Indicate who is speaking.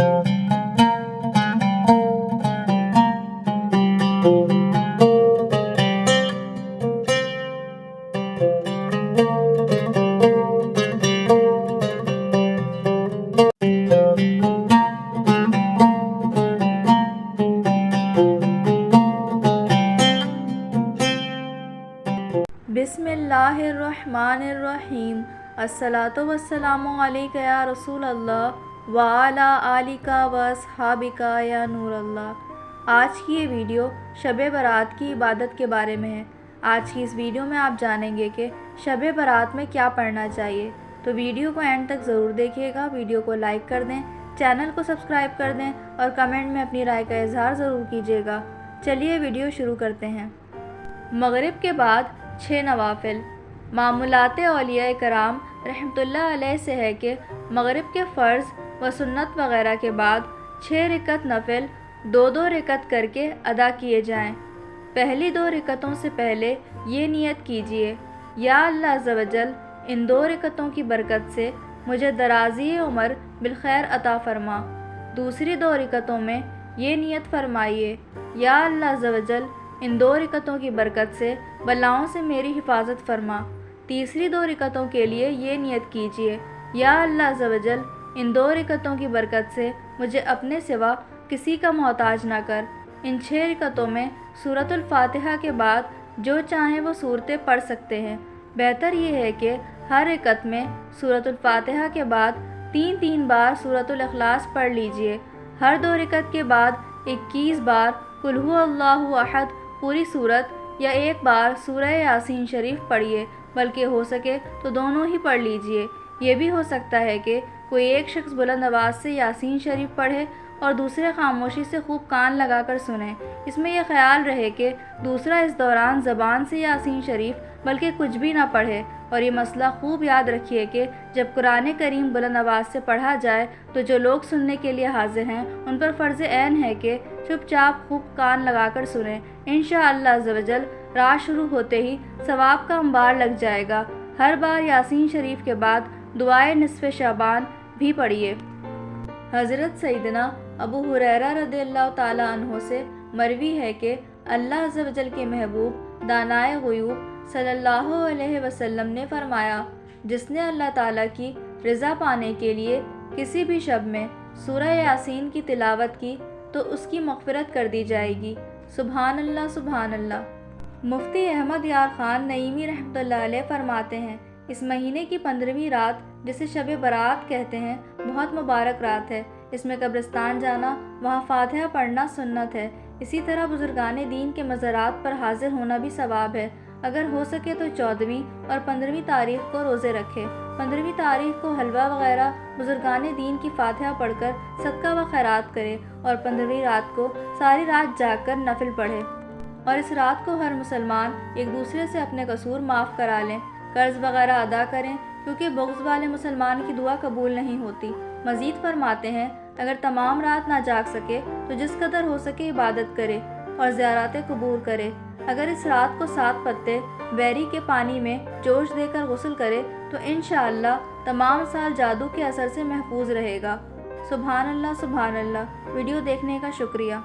Speaker 1: बिस्मिल्लाहिर्रहमानिर्रहीम। अस्सलातु वस्सलामु अलैका या रसूल अल्लाह व अला आलिका व अस्हाबिका या नूर अल्लाह। आज की ये वीडियो शब बारात की इबादत के बारे में है। आज की इस वीडियो में आप जानेंगे कि शब बारात में क्या पढ़ना चाहिए, तो वीडियो को एंड तक ज़रूर देखिएगा। वीडियो को लाइक कर दें, चैनल को सब्सक्राइब कर दें और कमेंट में अपनी राय का इजहार ज़रूर कीजिएगा। चलिए वीडियो शुरू करते हैं। मगरिब के बाद 6 नवाफिल। मामूलात औलिया कराम रहमतुल्लाह अलैह से है कि मगरिब के फ़र्ज़ व सुन्नत वग़ैरह के बाद 6 रकत नफिल 2-2 रकत करके अदा किए जाएं। पहली 2 रकतों से पहले ये नियत कीजिए, या अल्लाह अज़्ज़ व जल इन 2 रकतों की बरकत से मुझे दराज़ी उम्र बिलखैर अता फ़रमा। दूसरी 2 रकतों में ये नियत फरमाइए, या अल्लाह अज़्ज़ व जल इन 2 रकतों की बरकत से बलाओं से मेरी हिफाजत फरमा। तीसरी 2 रकतों के लिए ये नियत कीजिए, या अल्लाह अज़्ज़ व जल इन 2 रकतों की बरकत से मुझे अपने सिवा किसी का मोहताज ना कर। इन 6 रकतों में सूरतुल फातिहा के बाद जो चाहें वो सूरतें पढ़ सकते हैं। बेहतर ये है कि हर रकत में सूरतुल फातिहा के बाद 3-3 बार सूरतुल इखलास पढ़ लीजिए। हर 2 रकत के बाद 21 बार कुल हु अल्लाहु अहद पूरी सूरत या 1 बार सूरह यासीन शरीफ पढ़िए, बल्कि हो सके तो दोनों ही पढ़ लीजिए। ये भी हो सकता है कि कोई एक शख्स बुलंद आवाज़ से यासीन शरीफ पढ़े और दूसरे खामोशी से खूब कान लगाकर सुने। इसमें यह ख्याल रहे कि दूसरा इस दौरान ज़बान से यासीन शरीफ बल्कि कुछ भी ना पढ़े। और ये मसला खूब याद रखिए कि जब कुरान करीम बुलंद आवाज़ से पढ़ा जाए तो जो लोग सुनने के लिए हाजिर हैं उन पर फ़र्ज़ ऐन है कि चुपचाप खूब कान लगाकर सुनें। इंशाअल्लाह अज़्ज़ व जल रात शुरू होते ही सवाब का अंबार लग जाएगा। हर बार यासीन शरीफ के बाद दुआए निस्फ़ शाबान भी पढ़िए। हज़रत सैयदना अबू हुरैरा रज़ियल्लाहु ताला अन्हो से मरवी है कि अल्लाह अज़्ज़ व जल के महबूब दानाए ग़ुयूब सल्लल्लाहु अलैहि वसल्लम ने फरमाया, जिसने अल्लाह ताला की रज़ा पाने के लिए किसी भी शब में सूरह यासीन की तिलावत की तो उसकी मग़फ़िरत कर दी जाएगी। सुभान अल्लाह सुभान अल्लाह। मुफ्ती अहमद यार ख़ान नईमी रहमतुल्लाह अलैह फरमाते हैं, इस महीने की 15वीं रात जिसे शब बारात कहते हैं बहुत मुबारक रात है। इसमें कब्रिस्तान जाना, वहाँ फातिहा पढ़ना सुन्नत है। इसी तरह बुजुर्गान दीन के मज़ारात पर हाजिर होना भी सवाब है। अगर हो सके तो 14वीं और 15वीं तारीख को रोज़े रखें। 15वीं तारीख को हलवा वगैरह बुजुर्गान दीन की फातिहा पढ़कर सदका व खैरात करें और 15वीं रात को सारी रात जागकर नफिल पढ़ें। और इस रात को हर मुसलमान एक दूसरे से अपने कसूर माफ़ करा लें, कर्ज़ वगैरह अदा करें, क्योंकि बुग़्ज़ वाले मुसलमान की दुआ कबूल नहीं होती। मज़ीद फरमाते हैं, अगर तमाम रात ना जाग सके तो जिस कदर हो सके इबादत करे और ज़ियारतें कबूल करे। अगर इस रात को 7 पत्ते बैरी के पानी में जोश देकर गुस्ल करे तो इंशाअल्लाह तमाम साल जादू के असर से महफूज रहेगा। सुभान अल्लाह सुभान अल्लाह। वीडियो देखने का शुक्रिया।